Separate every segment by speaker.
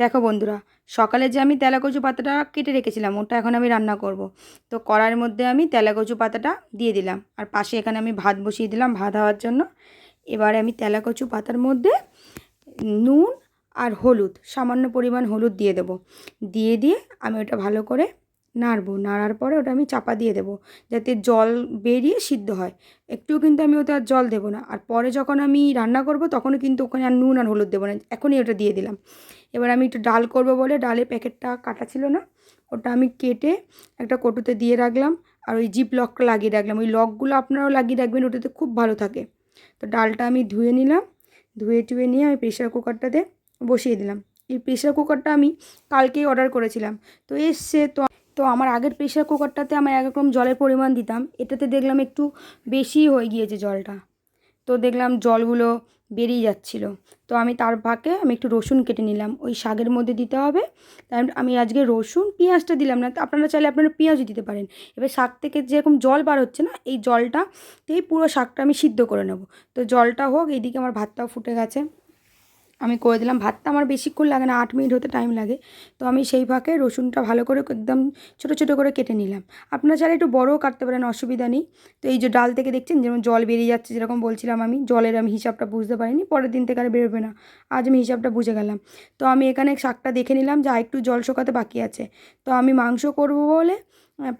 Speaker 1: দেখো বন্ধুরা, সকালে যে আমি তেলাকচু পাতাটা কেটে রেখেছিলাম ওটা এখন আমি রান্না করব। তো কড়াইয়ের মধ্যে আমি তেলাকচু পাতাটা দিয়ে দিলাম, আর পাশে এখানে আমি ভাত বসিয়ে দিলাম ভাত হওয়ার জন্য। এবারে আমি তেলাকচু পাতার মধ্যে নুন আর হলুদ, সামান্য পরিমাণ হলুদ দিয়ে দেবো। দিয়ে আমি ওটা ভালো করে নাড়বো। নাড়ার পরে ওটা আমি চাপা দিয়ে দেবো, যাতে জল বেরিয়ে সিদ্ধ হয়। একটুও কিন্তু আমি ওতে আর জল দেবো না। আর পরে যখন আমি রান্না করব তখনও কিন্তু ওখানে আর নুন আর হলুদ দেবো না, এখনই ওটা দিয়ে দিলাম। এবার আমি একটু ডাল করব বলে ডালের প্যাকেটটা কাটা ছিল না, ওটা আমি কেটে একটা কৌটোতে দিয়ে রাখলাম। আর ওই জিপ লকটা লাগিয়ে রাখলাম, ওই লকগুলো আপনারাও লাগিয়ে রাখবেন, ওটাতে খুব ভালো থাকে। তো ডালটা আমি ধুয়ে নিলাম, ধুয়ে টুয়ে নিয়ে আমি প্রেশার কুকারটাতে বসিয়ে দিলাম। এই প্রেশার কুকারটা আমি কালকেই অর্ডার করেছিলাম, তো এসছে। তো আমার আগের প্রেশার কুকারটাতে আমি একরকম জলের পরিমাণ দিতাম, এটাতে দেখলাম একটু বেশি হয়ে গিয়েছে জলটা। তো দেখলাম জলগুলো বেরিয়ে যাচ্ছিলো। তো আমি তার ফাঁকে আমি একটু রসুন কেটে নিলাম, ওই শাকের মধ্যে দিতে হবে। তাই আমি আজকে রসুন পেঁয়াজটা দিলাম না, তো আপনারা চাইলে আপনারা পেঁয়াজও দিতে পারেন। এবার শাক থেকে যেরকম জল বার হচ্ছে না, এই জলটাতেই পুরো শাকটা আমি সিদ্ধ করে নেব। তো জলটা হোক, এইদিকে আমার ভাতটাও ফুটে গেছে, আমি করে দিলাম। ভাতটা আমার বেশিক্ষণ লাগে না, 8 মিনিট হতে টাইম লাগে। তো আমি সেই ফাঁকে রসুনটা ভালো করে একদম ছোটো ছোটো করে কেটে নিলাম। আপনারা চাইলে একটু বড়ও কাটতে পারেন, অসুবিধা নেই। তো এই যে ডাল থেকে দেখছেন যেমন জল বেরিয়ে যাচ্ছে, যেরকম বলছিলাম আমি জলের আমি হিসাবটা বুঝতে পারিনি, পরের দিন থেকে আর বেরোবে না, আজ আমি হিসাবটা বুঝে গেলাম। তো আমি এখানে শাকটা দেখে নিলাম যে একটু জল শোকাতে বাকি আছে। তো আমি মাংস করব বলে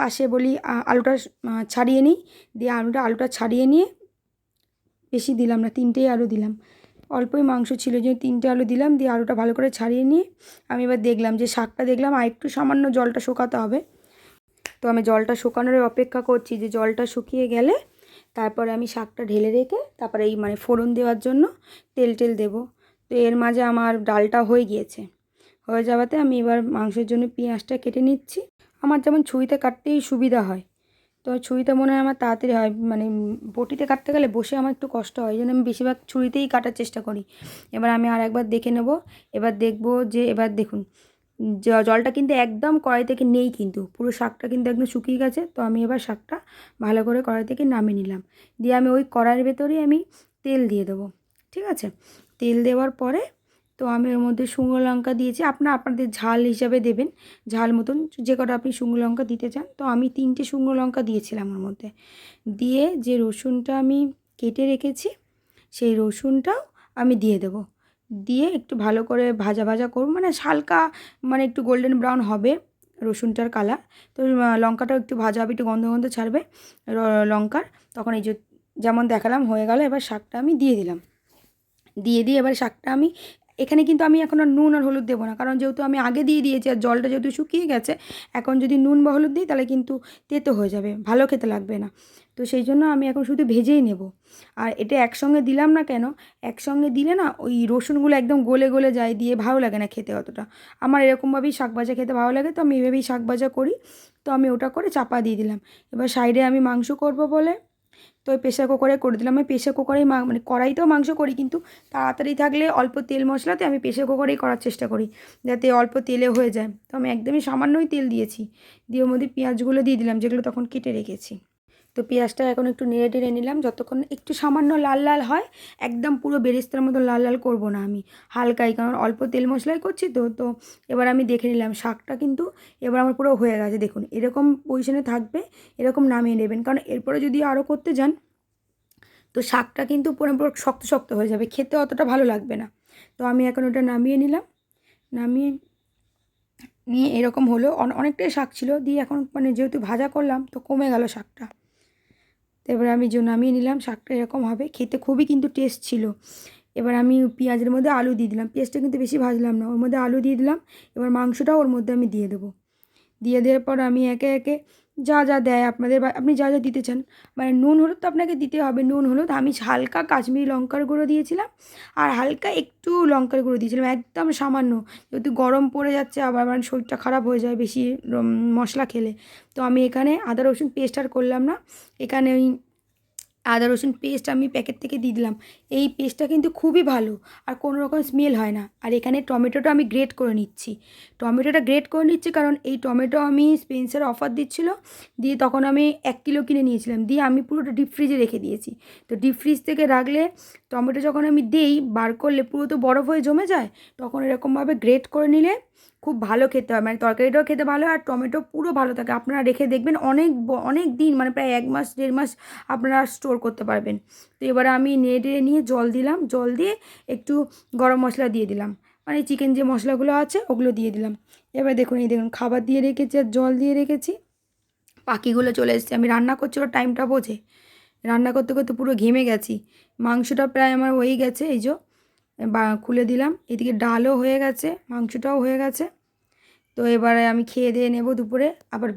Speaker 1: পাশে বলি আলুটা ছাড়িয়ে নিই। দিয়ে আলুটা ছাড়িয়ে নিয়ে, বেশি দিলাম না, 3টেই আলু দিলাম, অল্পই মাংস ছিল যে 3টে আলু দিলাম। দিয়ে আলুটা ভালো করে ছাড়িয়ে নিয়ে আমি এবার দেখলাম যে শাকটা দেখলাম আর একটু সামান্য জলটা শুকাতে হবে। তো আমি জলটা শুকানোর অপেক্ষা করছি, যে জলটা শুকিয়ে গেলে তারপরে আমি শাকটা ঢেলে রেখে তারপরে এই ফোড়ন দেওয়ার জন্য তেল দেবো। তো এর মাঝে আমার ডালটা হয়ে গিয়েছে। হয়ে যাওয়াতে আমি এবার মাংসের জন্য পেঁয়াজটা কেটে নিচ্ছি। আমার যেমন ছুরিতে কাটতেই সুবিধা হয়, তো ছুরিতে মনে হয় আমার তাড়াতাড়ি হয়, বটিতে কাটতে গেলে বসে আমার একটু কষ্ট হয়, এই জন্য আমি বেশিরভাগ ছুরিতেই কাটার চেষ্টা করি। এবার আমি আর একবার দেখে নেব। এবার দেখব যে, এবার দেখুন জলটা কিন্তু একদম কড়াই থেকে নেই, কিন্তু পুরো শাকটা কিন্তু একদম শুকিয়ে গেছে। তো আমি এবার শাকটা ভালো করে কড়াই থেকে নামিয়ে নিলাম। দিয়ে আমি ওই কড়াইয়ের ভেতরেই আমি তেল দিয়ে দেবো, ঠিক আছে। তেল দেওয়ার পরে তো আমি ওর মধ্যে শুকনো লঙ্কা দিয়েছি, আপনাদের ঝাল হিসাবে দেবেন, ঝাল মতন যে কটা আপনি শুকনো লঙ্কা দিতে চান। তো আমি 3টে শুকনো লঙ্কা দিয়েছিলাম ওর মধ্যে। দিয়ে যে রসুনটা আমি কেটে রেখেছি সেই রসুনটাও আমি দিয়ে দেবো। দিয়ে একটু ভালো করে ভাজা ভাজা করব, হালকা একটু গোল্ডেন ব্রাউন হবে রসুনটার কালার। তো লঙ্কাটাও একটু ভাজা হবে, একটু গন্ধ গন্ধ ছাড়বে লঙ্কার। তখন এই যে যেমন দেখালাম হয়ে গেল। এবার শাকটা আমি দিয়ে দিলাম। দিয়ে এবার শাকটা আমি এখানে কিন্তু আমি এখন আর নুন আর হলুদ দেবো না, কারণ যেহেতু আমি আগে দিয়ে দিয়েছি আর জলটা যেহেতু শুকিয়ে গেছে, এখন যদি নুন বা হলুদ দিই তাহলে কিন্তু তেতো হয়ে যাবে, ভালো খেতে লাগবে না। তো সেই জন্য আমি এখন শুধু ভেজেই নেব। আর এটা একসঙ্গে দিলাম না কেন, একসঙ্গে দিলে না ওই রসুনগুলো একদম গলে গলে যায়, দিয়ে ভালো লাগে না খেতে অতটা। আমার এরকমভাবেই শাক ভাজা খেতে ভালো লাগে, তো আমি এভাবেই শাক ভাজা করি। তো আমি ওটা করে চাপা দিয়ে দিলাম। এবার সাইডে আমি মাংস করব বলে তো ওই প্রেশার কুকারে করে দিলাম। আমি প্রেশার কুকারেই কড়াইতেও মাংস করি, কিন্তু তাড়াতাড়ি থাকলে অল্প তেল মশলাতে আমি প্রেশার কুকারেই করার চেষ্টা করি, যাতে অল্প তেলে হয়ে যায়। তো আমি একদমই সামান্যই তেল দিয়েছি, দিয়ে ওর মধ্যে পেঁয়াজগুলো দিয়ে দিলাম যেগুলো তখন কেটে রেখেছি। তো পেঁয়াজটা এখন একটু নেড়ে টেড়ে নিলাম, যতক্ষণ একটু সামান্য লাল লাল হয়। একদম পুরো বেরেস্তার মতো লাল লাল করব না আমি, হালকাই, কারণ অল্প তেল মশলাই করছি। তো এবার আমি দেখে নিলাম শাকটা কিন্তু এবার আমার পুরো হয়ে গেছে। দেখুন এরকম পজিশনে থাকবে, এরকম নামিয়ে নেবেন, কারণ এরপরে যদি আরও করতে যান তো শাকটা কিন্তু পুরো পুরো শক্ত শক্ত হয়ে যাবে, খেতে অতটা ভালো লাগবে না। তো আমি এখন ওটা নামিয়ে নিলাম। নামিয়ে নিয়ে এরকম হলো, অনেকটাই শাক ছিল, দিয়ে এখন যেহেতু ভাজা করলাম তো কমে গেল শাকটা। তো এবার আমি যে নামিয়ে নিলাম, শাকটা এরকম হবে, খেতে খুবই কিন্তু টেস্ট ছিল। এবার আমি পেঁয়াজের মধ্যে আলু দিয়ে দিলাম, পেঁয়াজটা কিন্তু বেশি ভাজলাম না, ওর মধ্যে আলু দিয়ে দিলাম। এবার মাংসটাও ওর মধ্যে আমি দিয়ে দেবো। দিয়ে দেওয়ার পর আমি একে একে যা যা দেয় আপনাদের বা আপনি যা যা দিতে চান, নুন হলুদ তো আপনাকে দিতে হবে, নুন হলুদ আমি হালকা কাশ্মীরি লঙ্কার গুঁড়ো দিয়েছিলাম, আর হালকা একটু লঙ্কার গুঁড়ো দিয়েছিলাম, একদম সামান্য। যেহেতু গরম পড়ে যাচ্ছে, আবার শরীরটা খারাপ হয়ে যায় বেশি মশলা খেলে। তো আমি এখানে আদা রসুন পেস্ট আর করলাম না, এখানে ওই আদা রসুন পেস্ট আমি প্যাকেট থেকে দিয়ে দিলাম। এই পেস্টটা কিন্তু খুবই ভালো, আর কোনো রকম স্মেল হয় না। আর এখানে টমেটোটা আমি গ্রেট করে নিচ্ছি, কারণ এই টমেটো আমি স্পেন্সার অফার দিচ্ছিল, দিয়ে তখন আমি 1 কিলো কিনে নিয়েছিলাম, দিয়ে আমি পুরোটা ডিপ ফ্রিজে রেখে দিয়েছি। তো ডিপ ফ্রিজ থেকে রাখলে টমেটো যখন আমি দিই বার করলে পুরো তো বরফ হয়ে জমে যায়, তখন এরকমভাবে গ্রেট করে নিলে খুব ভালো খেতে হয়, মানে তরকারিটাও খেতে ভালো হয় আর টমেটো পুরো ভালো থাকে। আপনারা রেখে দেখবেন অনেক দিন, মানে প্রায় 1 মাস 1.5 মাস আপনারা স্টোর করতে পারবেন। তো এবারে আমি নেড়ে নিয়ে জল দিলাম, জল দিয়ে একটু গরম মশলা দিয়ে দিলাম, মানে চিকেন যে মশলাগুলো আছে ওগুলো দিয়ে দিলাম। এবার দেখুন, এই দেখুন খাবার দিয়ে রেখেছি আর জল দিয়ে রেখেছি, পাখিগুলো চলে এসেছে। আমি রান্না করছিলো টাইমটা বোঝে, রান্না করতে করতে পুরো ঘেমে গেছি। মাংসটা প্রায় আমার হয়েই গেছে, এই যে বা খুলে দিলাম, এদিকে ডালও হয়ে গেছে, মাংসটাও হয়ে গেছে। তো এবারে আমি খেয়ে দিয়ে নেবো দুপুরে আবার।